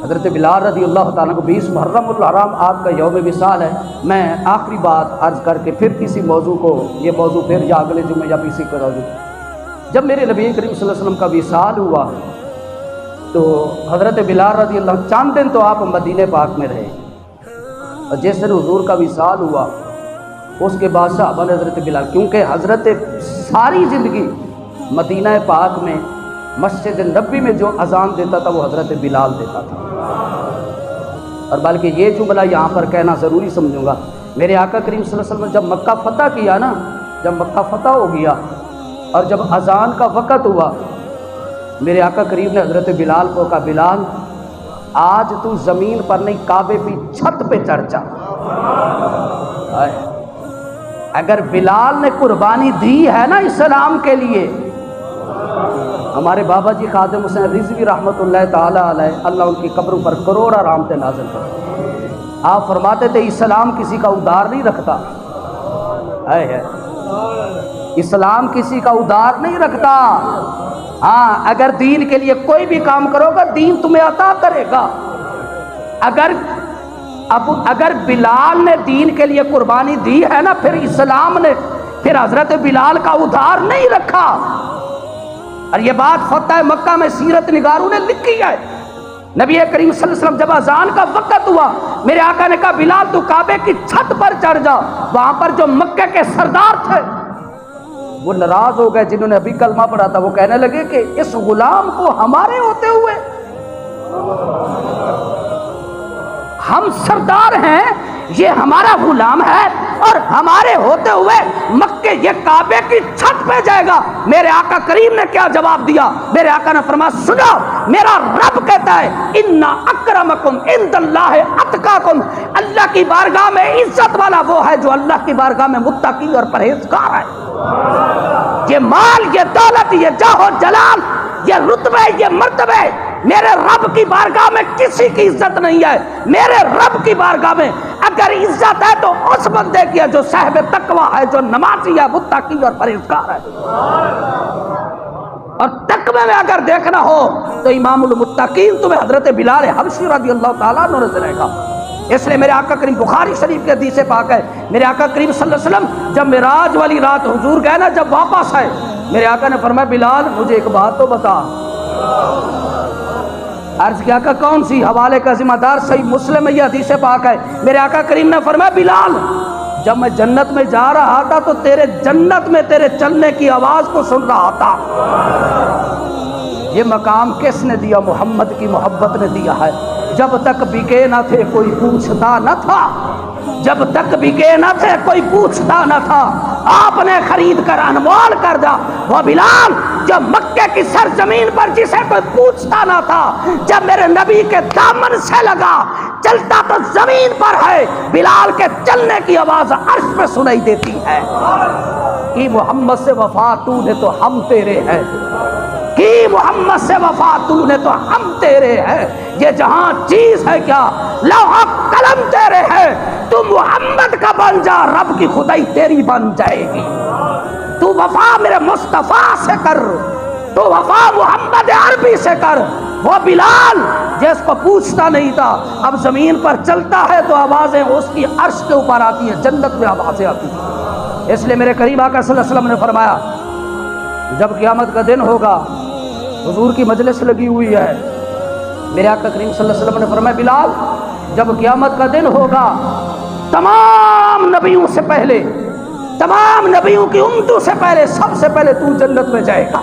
حضرت بلال رضی اللہ تعالیٰ کو 20 محرم الحرام آپ کا یوم وصال ہے۔ میں آخری بات عرض کر کے پھر کسی موضوع کو، یہ موضوع پھر یا اگلے جمعے یا کسی کا موضوع، جب میرے نبی کریم صلی اللہ علیہ وسلم کا وصال ہوا تو حضرت بلال رضی اللہ چند دن تو آپ مدینہ پاک میں رہے، اور جس دن حضور کا وصال ہوا اس کے بعد صحابہ نے حضرت بلال، کیونکہ حضرت ساری زندگی مدینہ پاک میں مسجد نبی میں جو اذان دیتا تھا وہ حضرت بلال دیتا تھا۔ اور بلکہ یہ جملہ یہاں پر کہنا ضروری سمجھوں گا، میرے آقا کریم صلی اللہ علیہ وسلم نے جب مکہ فتح کیا نا، جب مکہ فتح ہو گیا اور جب اذان کا وقت ہوا، میرے آقا کریم نے حضرت بلال کو کہا، بلال آج تو زمین پر نہیں کعبے کی چھت پہ چڑھ جا۔ اگر بلال نے قربانی دی ہے نا اسلام کے لیے، ہمارے بابا جی خادم حسین رضوی رحمۃ اللہ تعالیٰ علیہ، اللہ ان کی قبروں پر کروڑا رحمتیں نازل کرے، آپ فرماتے تھے اسلام کسی کا ادار نہیں رکھتا، ہے اسلام کسی کا ادار نہیں رکھتا۔ ہاں اگر دین کے لیے کوئی بھی کام کرو گا دین تمہیں عطا کرے گا۔ اگر بلال نے دین کے لیے قربانی دی ہے نا، پھر اسلام نے پھر حضرت بلال کا ادھار نہیں رکھا۔ اور یہ بات فتح مکہ میں سیرت نگاروں نے لکھی ہے۔ نبی کریم صلی اللہ علیہ وسلم جب اذان کا وقت ہوا، میرے آقا نے کہا بلال تو کعبے کی چھت پر چڑھ جا۔ وہاں پر جو مکہ کے سردار تھے وہ ناراض ہو گئے، جنہوں نے ابھی کلمہ پڑھا تھا، وہ کہنے لگے کہ اس غلام کو ہمارے ہوتے ہوئے، ہم سردار ہیں، یہ ہمارا غلام ہے اور ہمارے ہوتے ہوئے مکے یہ کعبے کی چھت پہ جائے گا۔ میرے آقا کریم نے کیا جواب دیا؟ میرے آقا نے فرمایا سنو، میرا رب کہتا ہے ان اکرمکم عند اللہ اتقاکم، اللہ کی بارگاہ میں عزت والا وہ ہے جو اللہ کی بارگاہ میں متقی اور پرہیزگار ہے۔ یہ مال، یہ دولت، یہ جاہ و جلال، یہ رتبے، یہ مرتبے میرے رب کی بارگاہ میں کسی کی عزت نہیں ہے۔ میرے رب کی بارگاہ میں اگر عزت ہے تو اس بندے کی ہے جو صاحب تقویٰ ہے، جو نمازی ہے، متقی اور پرہیزگار ہے۔ اور تقوی میں اگر دیکھنا ہو تو امام المتقین تمہیں حضرت بلال حبشی رضی اللہ تعالیٰ عنہ نظر آئے گا۔ اس لیے میرے آقا کریم بخاری شریف کے حدیث پاک ہے، میرے آقا کریم صلی اللہ علیہ وسلم جب معراج والی رات حضور گئے نا، جب واپس آئے، میرے آقا نے فرمایا بلال مجھے ایک بات تو بتا۔ عرض کیا کہ کون سی؟ حوالے کا ذمہ دار صحیح مسلم میں یہ حدیث پاک ہے۔ میرے آقا کریم نے فرمایا بلال جب میں جنت میں جا رہا تھا تو تیرے جنت میں تیرے چلنے کی آواز کو سن رہا تھا۔ یہ مقام کس نے دیا؟ محمد کی محبت نے دیا ہے۔ جب تک بکے نہ تھے کوئی پوچھتا نہ تھا، جب تک بکے نہ تھے کوئی پوچھتا نہ تھا، آپ نے خرید کر انمول کر دیا۔ وہ بلال جو مکے کی سرزمین پر جسے کوئی پوچھتا نہ تھا، جب میرے نبی کے دامن سے لگا، چلتا تو زمین پر ہے، بلال کے چلنے کی آواز عرش پہ سنائی دیتی ہے۔ کہ محمد سے وفا تو نے تو ہم تیرے ہیں، کہ محمد سے وفا تو نے تو ہم تیرے ہیں۔ یہ جہاں چیز ہے کیا، لوح قلم تیرے ہے، تو محمد کا بن جا، رب کی خدائی تیری بن جائے گی۔ تو وفا میرے مصطفیٰ سے کر، تو وفا محمد عربی سے کر۔ وہ بلال جس کو پوچھتا نہیں تھا اب زمین پر چلتا ہے تو آوازیں اس کی عرش کے اوپر آتی ہیں، جنت میں آوازیں آتی ہیں۔ اس لیے میرے قریب آقا صلی اللہ علیہ وسلم نے فرمایا جب قیامت کا دن ہوگا، حضور کی مجلس لگی ہوئی ہے، میرے آقا کریم صلی اللہ علیہ وسلم نے فرمایا بلال جب قیامت کا دن ہوگا، تمام نبیوں سے پہلے، تمام نبیوں کی امتوں سے پہلے، سب سے پہلے تو جنت میں جائے گا۔